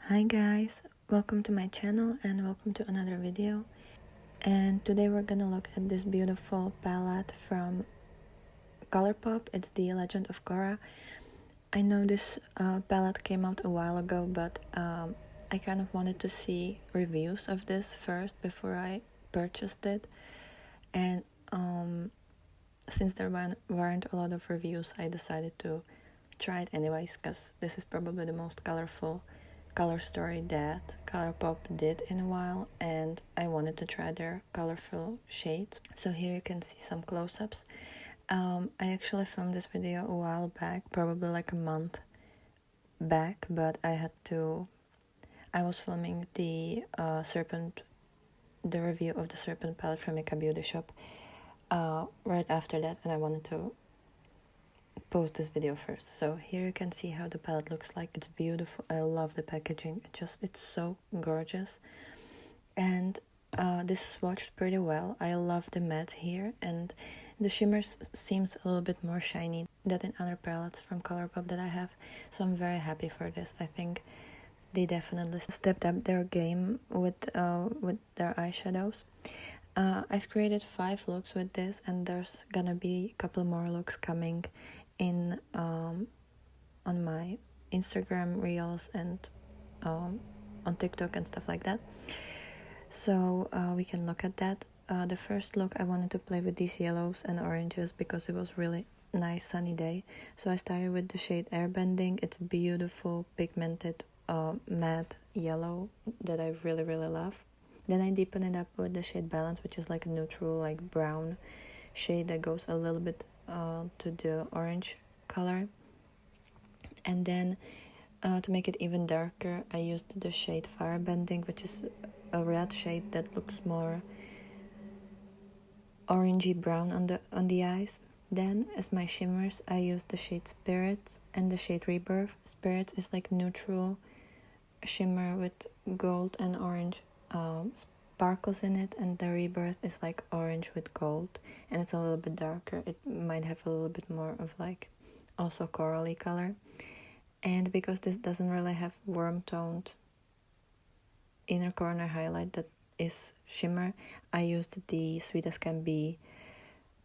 Hi guys, welcome to my channel and welcome to another video. And today we're gonna look at this beautiful palette from Colourpop. It's the Legend of Korra. I know this palette came out a while ago, but I kind of wanted to see reviews of this first before I purchased it. And since there weren't a lot of reviews, I decided to try it anyways, because this is probably the most colorful color story that Colourpop did in a while, and I wanted to try their colorful shades. So here you can see some close-ups. I actually filmed this video a while back, probably like a month back, but I was filming the review of the Serpent palette from Mika Beauty Shop right after that, and I wanted to post this video first. So here you can see how the palette looks like. It's beautiful. I love the packaging. It's so gorgeous, and this is swatched pretty well. I love the matte here, and the shimmer seems a little bit more shiny than in other palettes from Colourpop that I have, so I'm very happy for this. I think they definitely stepped up their game with their eyeshadows. I've created 5 looks with this, and there's gonna be a couple more looks coming in on my Instagram reels and on TikTok and stuff like that. So we can look at that. The first look, I wanted to play with these yellows and oranges because it was really nice sunny day. So I started with the shade Airbending. It's beautiful pigmented matte yellow that I really love. Then I deepen it up with the shade Balance, which is like a neutral, like brown shade that goes a little bit to the orange color. And then to make it even darker, I used the shade Firebending, which is a red shade that looks more orangey brown on the eyes. Then as my shimmers, I used the shade Spirits and the shade Rebirth. Spirits is like neutral shimmer with gold and orange sparkles in it, and the Rebirth is like orange with gold, and it's a little bit darker. It might have a little bit more of like also corally color. And because this doesn't really have warm toned inner corner highlight that is shimmer, I used the Sweet as Can Be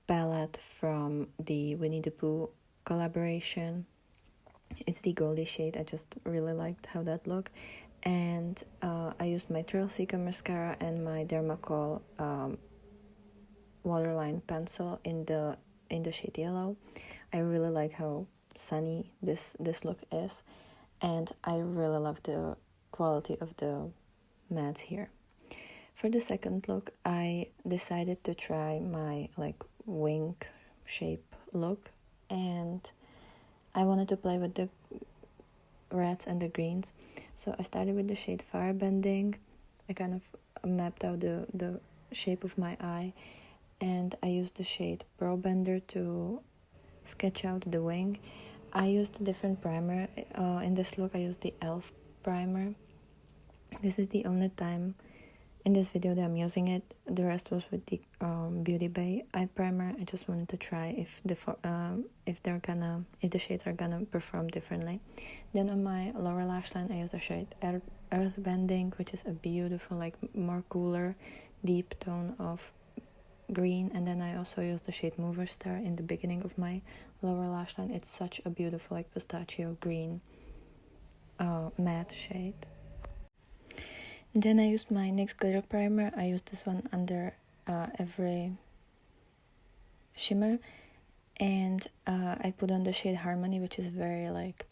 palette from the Winnie the Pooh collaboration. It's the goldy shade. I just really liked how that looked. And I used my Thrill Seeker mascara and my Dermacol waterline pencil in the shade yellow. I really like how sunny this look is, and I really love the quality of the matte here. For the second look, I decided to try my like wing shape look, and I wanted to play with the reds and the greens. So I started with the shade Firebending. I kind of mapped out the shape of my eye, and I used the shade Pearl Bender to sketch out the wing. I used a different primer. In this look, I used the e.l.f. primer. This is the only time in this video that I'm using it. The rest was with the Beauty Bay eye primer. I just wanted to try if the shades are gonna perform differently. Then on my lower lash line, I used the shade Earthbending, which is a beautiful, like more cooler, deep tone of green. And then I also used the shade Mover Star in the beginning of my lower lash line. It's such a beautiful, like pistachio green matte shade. And then I used my NYX Glitter Primer. I used this one under every shimmer, and I put on the shade Harmony, which is very like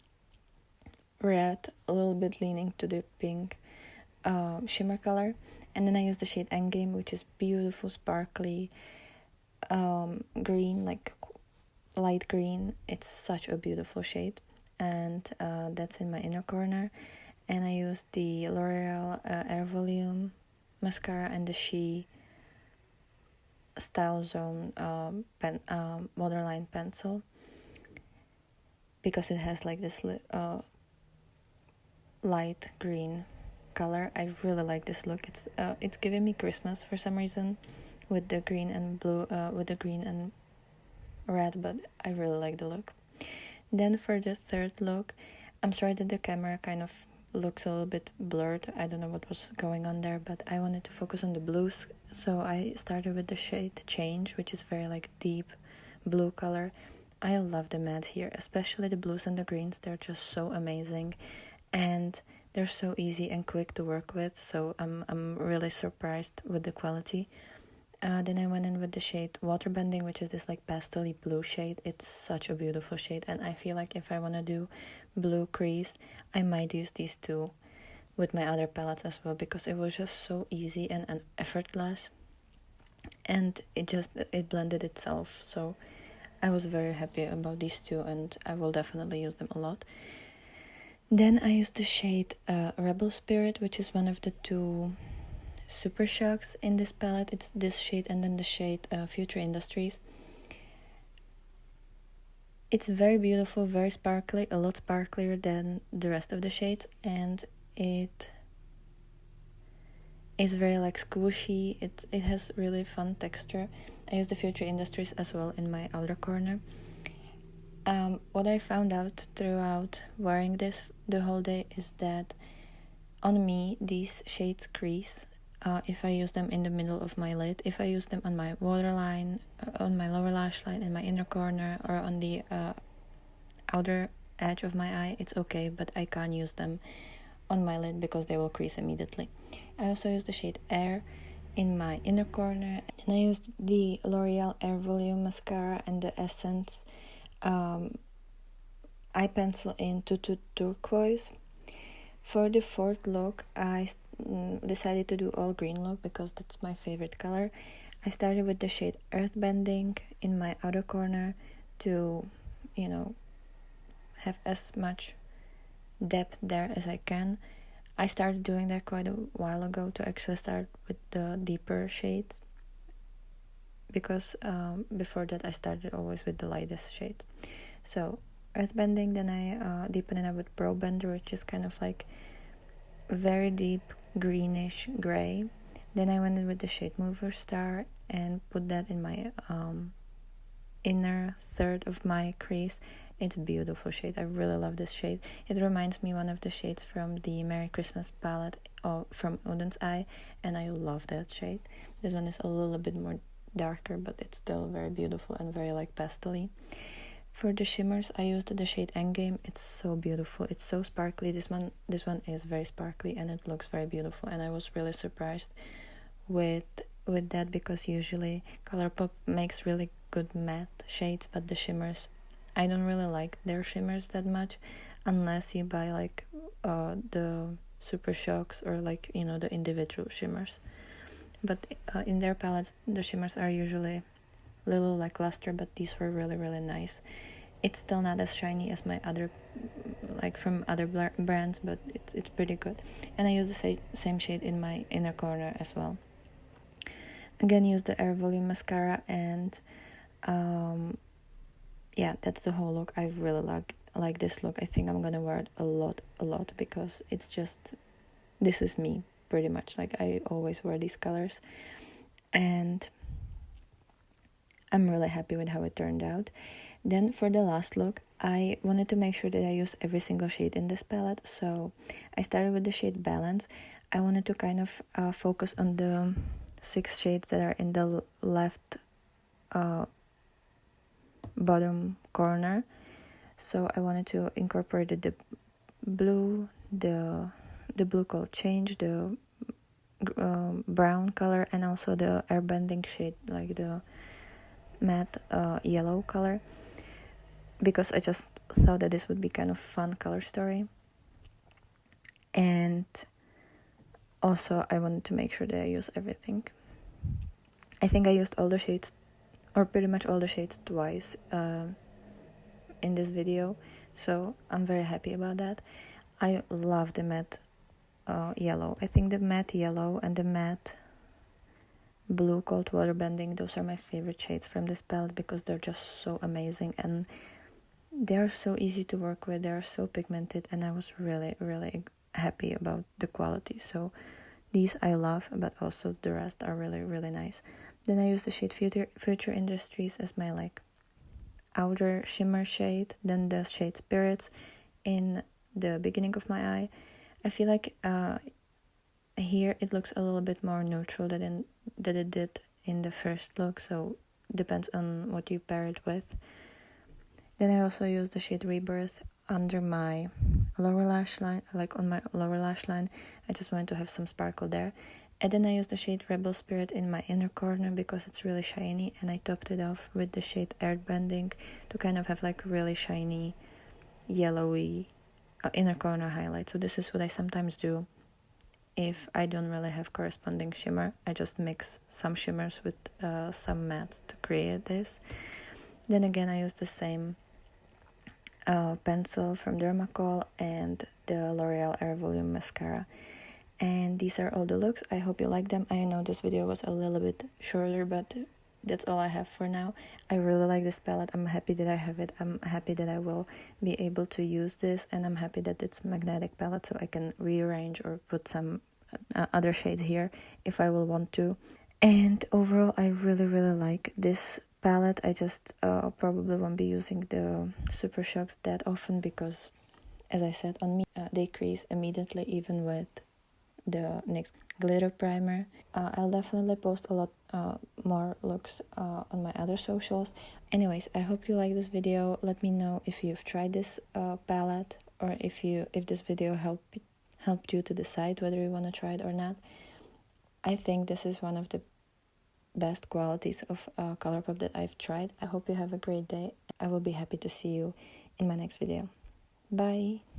red, a little bit leaning to the pink shimmer color. And then I used the shade Endgame, which is beautiful, sparkly green, like light green. It's such a beautiful shade, and that's in my inner corner. And I used the L'Oreal Air Volume mascara and the She Style Zone waterline pencil, because it has like this light green color. I really like this look. It's giving me Christmas for some reason with the green and blue, with the green and red, but I really like the look. Then for the third look, I'm sorry that the camera kind of looks a little bit blurred. I don't know what was going on there, but I wanted to focus on the blues, so I started with the shade Change, which is very like deep blue color. I love the matte here, especially the blues and the greens. They're just so amazing, and they're so easy and quick to work with, so I'm really surprised with the quality. Then I went in with the shade Waterbending, which is this like pastel-y blue shade. It's such a beautiful shade, and I feel like if I want to do blue crease, I might use these two with my other palettes as well, because it was just so easy and effortless, and it blended itself. So I was very happy about these two, and I will definitely use them a lot. Then I used the shade Rebel Spirit, which is one of the two Super Shocks in this palette. It's this shade and then the shade Future Industries. It's very beautiful, very sparkly, a lot sparklier than the rest of the shades, and it is very like squishy. It has really fun texture. I use the Future Industries as well in my outer corner. What I found out throughout wearing this the whole day is that on me these shades crease if I use them in the middle of my lid. If I use them on my waterline, on my lower lash line, in my inner corner, or on the outer edge of my eye, it's okay, but I can't use them on my lid because they will crease immediately. I also use the shade Air in my inner corner, and I used the L'Oreal Air Volume Mascara and the Essence eye pencil in Tutu Turquoise. For the fourth look, I decided to do all green look because that's my favorite color. I started with the shade Earthbending in my outer corner to, have as much depth there as I can. I started doing that quite a while ago to actually start with the deeper shades, because before that I started always with the lightest shades. So Earthbending, then I deepen it up with Pro Bender, which is kind of like very deep greenish gray. Then I went in with the shade Mover Star and put that in my inner third of my crease. It's a beautiful shade. I really love this shade. It reminds me one of the shades from the Merry Christmas palette from Odin's Eye, and I love that shade. This one is a little bit more darker, but it's still very beautiful and very like pastel-y. For the shimmers, I used the shade Endgame. It's so beautiful. It's so sparkly. This one is very sparkly and it looks very beautiful. And I was really surprised with that, because usually Colourpop makes really good matte shades, but the shimmers, I don't really like their shimmers that much, unless you buy like the Super Shocks or like the individual shimmers. But in their palettes, the shimmers are usually little lackluster, but these were really, really nice. It's still not as shiny as my other, like from other brands, but it's pretty good. And I use the same shade in my inner corner as well. Again, use the Air Volume Mascara, and yeah, that's the whole look. I really like this look. I think I'm gonna wear it a lot, because it's just, this is me pretty much. Like, I always wear these colors, and I'm really happy with how it turned out. Then for the last look, I wanted to make sure that I use every single shade in this palette, so I started with the shade Balance. I wanted to kind of focus on the 6 shades that are in the left bottom corner. So I wanted to incorporate the blue, the blue called Change, the brown color, and also the airbending shade, like the matte yellow color, because I just thought that this would be kind of fun color story. And also I wanted to make sure that I use everything. I think I used all the shades, or pretty much all the shades, twice in this video, so I'm very happy about that. I love the matte yellow. I think the matte yellow and the matte blue called Waterbending, those are my favorite shades from this palette, because they're just so amazing and they're so easy to work with. They're so pigmented, and I was really, really happy about the quality. So these I love, but also the rest are really, really nice. Then I use the shade Future Industries as my like outer shimmer shade. Then the shade Spirits in the beginning of my eye. I feel like here it looks a little bit more neutral than it did in the first look, so depends on what you pair it with. Then I also use the shade Rebirth under my lower lash line, like on my lower lash line. I just wanted to have some sparkle there. And then I use the shade Rebel Spirit in my inner corner because it's really shiny, and I topped it off with the shade Airbending to kind of have like really shiny, yellowy inner corner highlight. So this is what I sometimes do if I don't really have corresponding shimmer. I just mix some shimmers with some mattes to create this. Then again, I use the same pencil from Dermacol and the L'Oreal Air Volume Mascara. And these are all the looks. I hope you like them. I know this video was a little bit shorter, but that's all I have for now. I really like this palette. I'm happy that I have it. I'm happy that I will be able to use this, and I'm happy that it's magnetic palette, so I can rearrange or put some other shades here if I will want to. And overall, I really like this palette. I just probably won't be using the Super Shocks that often because, as I said, on me they crease immediately even with the NYX Glitter Primer. I'll definitely post a lot more looks on my other socials. Anyways, I hope you like this video. Let me know if you've tried this palette, or if this video helped you to decide whether you want to try it or not. I think this is one of the best qualities of Colourpop that I've tried. I hope you have a great day. I will be happy to see you in my next video. Bye!